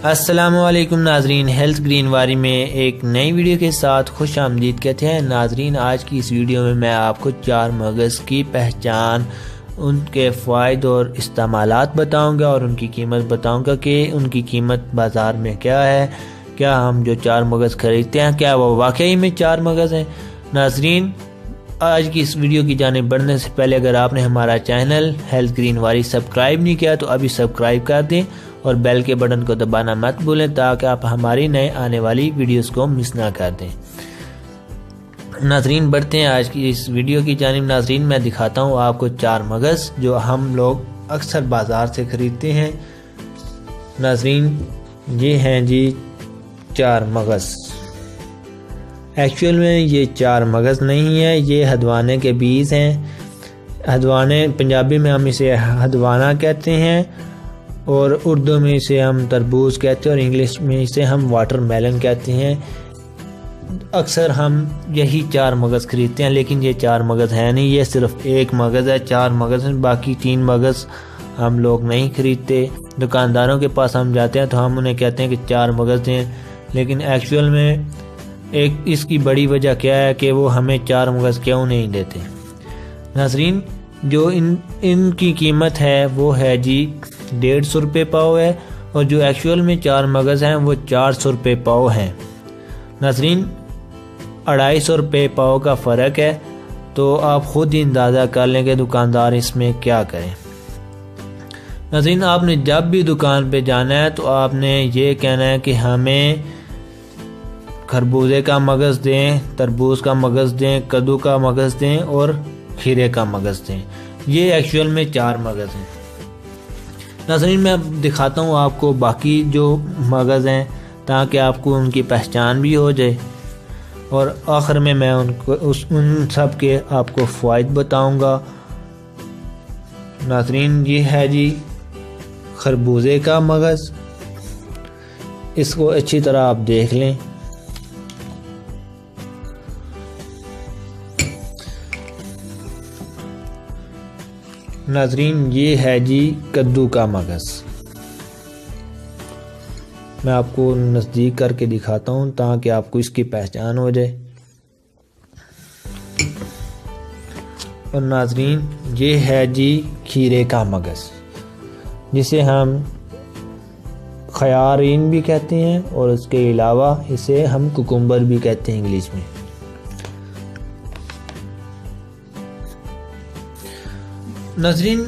अस्सलामुअलैकुम नाजरीन, हेल्थ ग्रीनवारी में एक नई वीडियो के साथ खुश आमदीद कहते हैं। नाजरीन, आज की इस वीडियो में मैं आपको 4 मगज़ की पहचान, उनके फ़ायदे और इस्तेमालात बताऊंगा और उनकी कीमत बताऊंगा कि उनकी कीमत बाज़ार में क्या है। क्या हम जो 4 मगज़ ख़रीदते हैं क्या वो वाकई में 4 मगज़ हैं। नाजरीन, आज की इस वीडियो की जानिब बढ़ने से पहले अगर आपने हमारा चैनल हेल्थ ग्रीनवारी सब्सक्राइब नहीं किया तो अभी सब्सक्राइब कर दें और बेल के बटन को दबाना मत भूलें ताकि आप हमारी नए आने वाली वीडियोस को मिस ना कर दें। नाजरीन, बढ़ते हैं आज की इस वीडियो की जानिब। नाजरीन, मैं दिखाता हूँ आपको 4 मगज़ जो हम लोग अक्सर बाज़ार से ख़रीदते हैं। नाजरीन, ये हैं जी 4 मगज़। एक्चुअल में ये 4 मगज़ नहीं है, ये हदवाने के बीज हैं। हदवाने पंजाबी में हम इसे हदवाना कहते हैं और उर्दू में इसे हम तरबूज कहते हैं और इंग्लिश में इसे हम वाटरमेलन कहते हैं। अक्सर हम यही 4 मगज़ खरीदते हैं, लेकिन ये 4 मगज़ है नहीं, ये सिर्फ एक मगज़ है। 4 मगज़ हैं, बाकी 3 मगज़ हम लोग नहीं खरीदते। दुकानदारों के पास हम जाते हैं तो हम उन्हें कहते हैं कि 4 मगज़ दें, लेकिन एक्चुअल में एक इसकी बड़ी वजह क्या है कि वो हमें 4 मगज़ क्यों नहीं देते। नाज़रीन, जो इनकी कीमत है वो है जी 150 रुपये पाव है और जो एक्चुअल में 4 मगज़ हैं वो 400 रुपये पाव हैं। नाज़रीन, 250 रुपये पाव का फ़र्क है, तो आप ख़ुद ही अंदाज़ा कर लें कि दुकानदार इसमें क्या करें। नाज़रीन, आपने जब भी दुकान पे जाना है तो आपने ये कहना है कि हमें खरबूजे का मगज़ दें, तरबूज का मगज़ दें, कद्दू का मगज़ दें और खीरे का मगज़ दें। ये एक्चुअल में 4 मगज़ हैं। नाज़रीन, मैं दिखाता हूँ आपको बाकी जो मगज़ हैं ताकि आपको उनकी पहचान भी हो जाए और आखिर में मैं उन सब के आपको फ़ायदे बताऊँगा। नाज़रीन, ये है जी खरबूजे का मगज़। इसको अच्छी तरह आप देख लें। नाज़रीन, ये है जी कद्दू का मगज़। मैं आपको नज़दीक करके दिखाता हूँ ताकि आपको इसकी पहचान हो जाए। और नाज़रीन, ये है जी खीरे का मगज़, जिसे हम खयारीन भी कहते हैं और उसके अलावा इसे हम कुकुम्बर भी कहते हैं इंग्लिश में। नाज़रीन,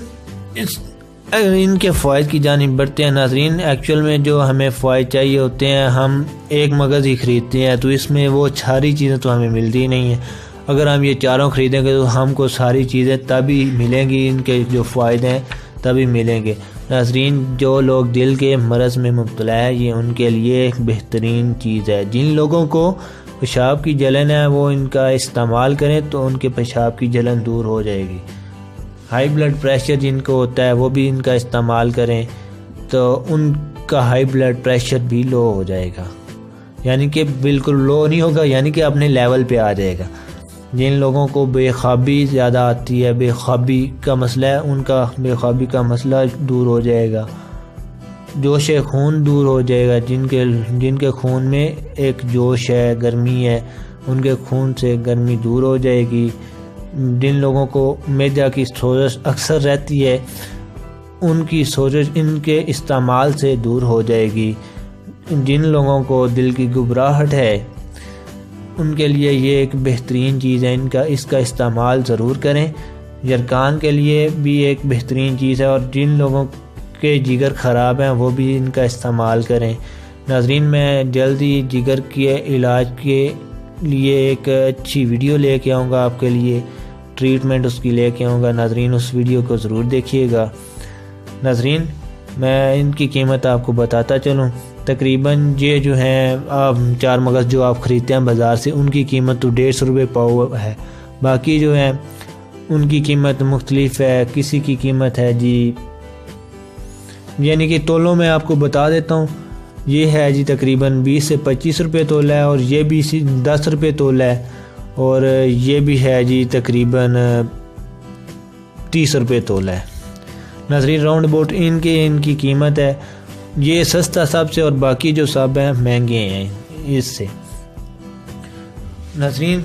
इनके फ़ायदे की जानिब बढ़ते हैं। नाज़रीन, एक्चुअल में जो हमें फ़ायदे चाहिए होते हैं, हम एक मगज़ ही ख़रीदते हैं तो इसमें वो सारी चीज़ें तो हमें मिलती ही नहीं है। अगर हम ये चारों ख़रीदेंगे तो हमको सारी चीज़ें तभी मिलेंगी, इनके जो फ़ायदे हैं तभी मिलेंगे। नाज़रीन, जो लोग दिल के मरज़ में मुब्तला है ये उनके लिए एक बेहतरीन चीज़ है। जिन लोगों को पेशाब की जलन है वो इनका इस्तेमाल करें तो उनके पेशाब की जलन दूर हो जाएगी। हाई ब्लड प्रेशर जिनको होता है वो भी इनका इस्तेमाल करें तो उनका हाई ब्लड प्रेशर भी लो हो जाएगा, यानी कि बिल्कुल लो नहीं होगा, यानी कि अपने लेवल पे आ जाएगा। जिन लोगों को बेख्वाबी ज़्यादा आती है, बेख्वाबी का मसला है, उनका बेख्वाबी का मसला दूर हो जाएगा। जोश खून दूर हो जाएगा। जिनके खून में एक जोश है, गर्मी है, उनके खून से गर्मी दूर हो जाएगी। जिन लोगों को मैदा की सोजश अक्सर रहती है उनकी सोजश इनके इस्तेमाल से दूर हो जाएगी। जिन लोगों को दिल की घबराहट है उनके लिए ये एक बेहतरीन चीज़ है, इसका इस्तेमाल ज़रूर करें। यरकान के लिए भी एक बेहतरीन चीज़ है और जिन लोगों के जिगर ख़राब हैं वो भी इनका इस्तेमाल करें। नाज़रीन, मैं जल्दी जिगर के इलाज के लिए एक अच्छी वीडियो लेके आऊँगा, आपके लिए ट्रीटमेंट उसकी लेके आऊँगा। नाज़रीन, उस वीडियो को ज़रूर देखिएगा। नाज़रीन, मैं इनकी कीमत आपको बताता चलूँ। तकरीबन ये जो हैं आप 4 मगज़ जो आप ख़रीदते हैं बाज़ार से, उनकी कीमत तो 150 रुपये पाव है। बाकी जो है उनकी कीमत मुख्तलिफ है। किसी की कीमत है जी, यानी कि तोलों में आपको बता देता हूँ, ये है जी तकरीबन 20 से 25 रुपये तोला है और ये भी 10 रुपये तोला है और ये भी है जी तकरीबन 30 रुपये तोला है। नाज़रीन राउंड अबाउट इनकी कीमत है। ये सस्ता सब से और बाकी जो सब हैं महंगे हैं इससे। नाज़रीन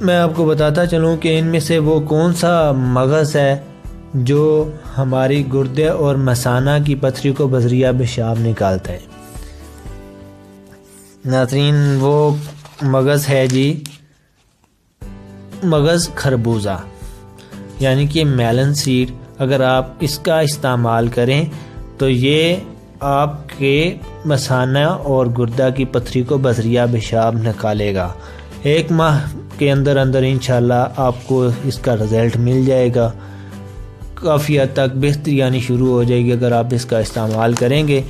मैं आपको बताता चलूँ कि इनमें से वो कौन सा मगज़ है जो हमारी गुर्दे और मसाना की पथरी को बज़रिया पेशाब निकालता है। नाज़रीन वो मगज़ है जी मगज़ खरबूजा, यानी कि मेलन सीड। अगर आप इसका इस्तेमाल करें तो ये आपके मसाना और गुर्दा की पथरी को बज़रिया पेशाब निकालेगा। 1 माह के अंदर अंदर इंशाल्लाह आपको इसका रिज़ल्ट मिल जाएगा। काफ़ी हद तक बेहतरी आनी शुरू हो जाएगी अगर आप इसका इस्तेमाल करेंगे।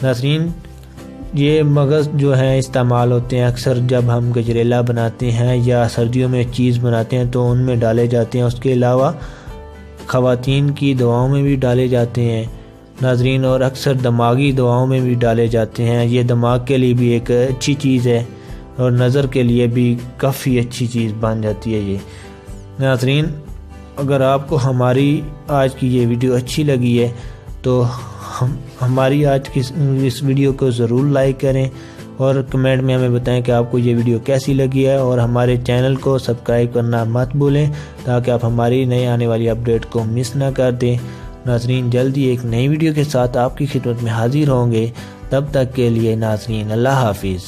नाज़रीन ये मगज़ जो हैं इस्तेमाल होते हैं अक्सर जब हम गजरेला बनाते हैं या सर्दियों में चीज़ बनाते हैं तो उनमें डाले जाते हैं। उसके अलावा ख़वातीन की दवाओं में भी डाले जाते हैं नाज़रीन, और अक्सर दिमागी दवाओं में भी डाले जाते हैं। ये दिमाग के लिए भी एक अच्छी चीज़ है और नज़र के लिए भी काफ़ी अच्छी चीज़ बन जाती है ये। नाज़रीन अगर आपको हमारी आज की ये वीडियो अच्छी लगी है तो हमारी आज की इस वीडियो को ज़रूर लाइक करें और कमेंट में हमें बताएं कि आपको ये वीडियो कैसी लगी है, और हमारे चैनल को सब्सक्राइब करना मत भूलें ताकि आप हमारी नई आने वाली अपडेट को मिस ना कर दें। नाज़रीन जल्दी एक नई वीडियो के साथ आपकी खिदमत में हाजिर होंगे। तब तक के लिए नाज़रीन अल्लाह हाफिज़।